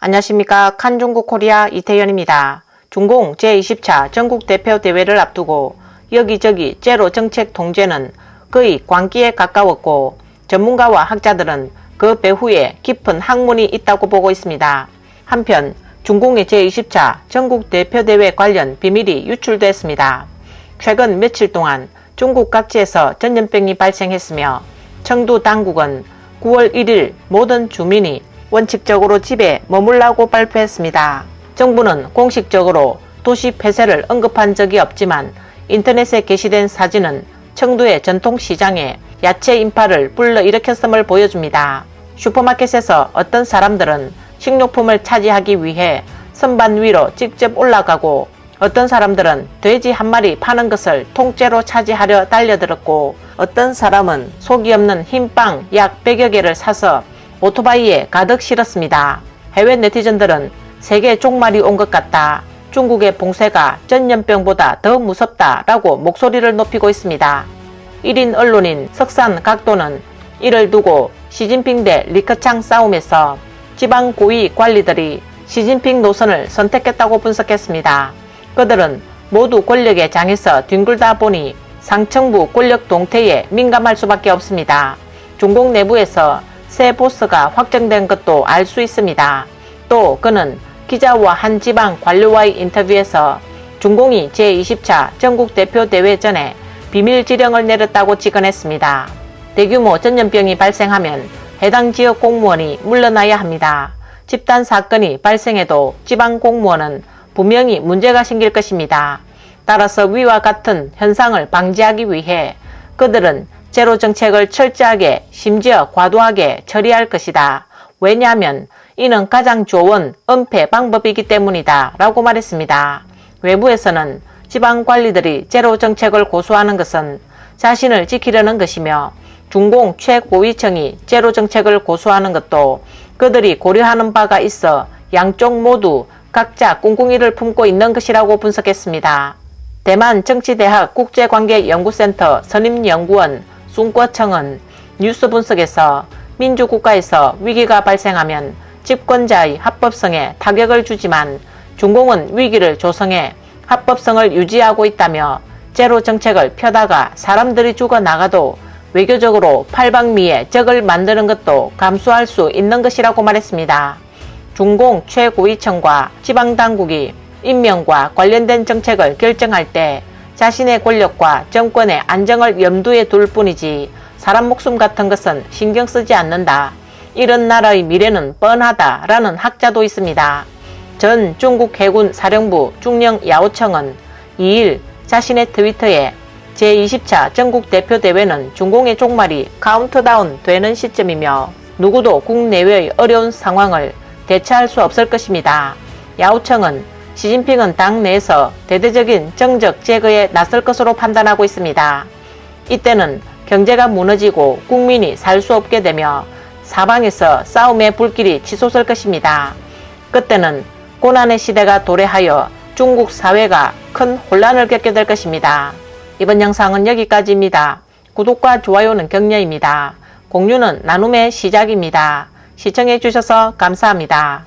안녕하십니까. 칸중국 코리아 이태현입니다. 중공 제20차 전국 대표 대회를 앞두고 여기저기 제로 정책 통제는 거의 광기에 가까웠고 전문가와 학자들은 그 배후에 깊은 학문이 있다고 보고 있습니다. 한편 중공의 제20차 전국 대표 대회 관련 비밀이 유출됐습니다. 최근 며칠 동안 중국 각지에서 전염병이 발생했으며 청두 당국은 9월 1일 모든 주민이 원칙적으로 집에 머물라고 발표했습니다. 정부는 공식적으로 도시 폐쇄를 언급한 적이 없지만 인터넷에 게시된 사진은 청두의 전통시장에 야채 인파를 불러일으켰음을 보여줍니다. 슈퍼마켓에서 어떤 사람들은 식료품을 차지하기 위해 선반 위로 직접 올라가고 어떤 사람들은 돼지 한 마리 파는 것을 통째로 차지하려 달려들었고 어떤 사람은 속이 없는 흰빵 약 100여 개를 사서 오토바이에 가득 실었습니다. 해외 네티즌들은 세계 종말이 온 것 같다. 중국의 봉쇄가 전염병보다 더 무섭다라고 목소리를 높이고 있습니다. 1인 언론인 석산 각도는 이를 두고 시진핑 대 리커창 싸움에서 지방 고위 관리들이 시진핑 노선을 선택했다고 분석했습니다. 그들은 모두 권력의 장에서 뒹굴다 보니 상층부 권력 동태에 민감할 수밖에 없습니다. 중국 내부에서 새 보스가 확정된 것도 알 수 있습니다. 또 그는 기자와 한 지방 관료와의 인터뷰에서 중공이 제20차 전국 대표 대회 전에 비밀 지령을 내렸다고 직언했습니다. 대규모 전염병이 발생하면 해당 지역 공무원이 물러나야 합니다. 집단 사건이 발생해도 지방 공무원은 분명히 문제가 생길 것입니다. 따라서 위와 같은 현상을 방지하기 위해 그들은 제로 정책을 철저하게 심지어 과도하게 처리할 것이다. 왜냐하면 이는 가장 좋은 은폐 방법이기 때문이다 라고 말했습니다. 외부에서는 지방 관리들이 제로 정책을 고수하는 것은 자신을 지키려는 것이며 중공 최고위층이 제로 정책을 고수하는 것도 그들이 고려하는 바가 있어 양쪽 모두 각자 꿍꿍이를 품고 있는 것이라고 분석했습니다. 대만 정치대학 국제관계연구센터 선임연구원 숭꺼청은 뉴스 분석에서 민주국가에서 위기가 발생하면 집권자의 합법성에 타격을 주지만 중공은 위기를 조성해 합법성을 유지하고 있다며 제로 정책을 펴다가 사람들이 죽어나가도 외교적으로 팔방미에 적을 만드는 것도 감수할 수 있는 것이라고 말했습니다. 중공 최고위층과 지방당국이 임명과 관련된 정책을 결정할 때 자신의 권력과 정권의 안정을 염두에 둘 뿐이지 사람 목숨 같은 것은 신경 쓰지 않는다. 이런 나라의 미래는 뻔하다라는 학자도 있습니다. 전 중국 해군 사령부 중령 야오청은 2일 자신의 트위터에 제20차 전국 대표 대회는 중공의 종말이 카운트다운 되는 시점이며 누구도 국내외의 어려운 상황을 대처할 수 없을 것입니다. 야오청은 시진핑은 당 내에서 대대적인 정적 제거에 나설 것으로 판단하고 있습니다. 이때는 경제가 무너지고 국민이 살 수 없게 되며 사방에서 싸움의 불길이 치솟을 것입니다. 그때는 고난의 시대가 도래하여 중국 사회가 큰 혼란을 겪게 될 것입니다. 이번 영상은 여기까지입니다. 구독과 좋아요는 격려입니다. 공유는 나눔의 시작입니다. 시청해 주셔서 감사합니다.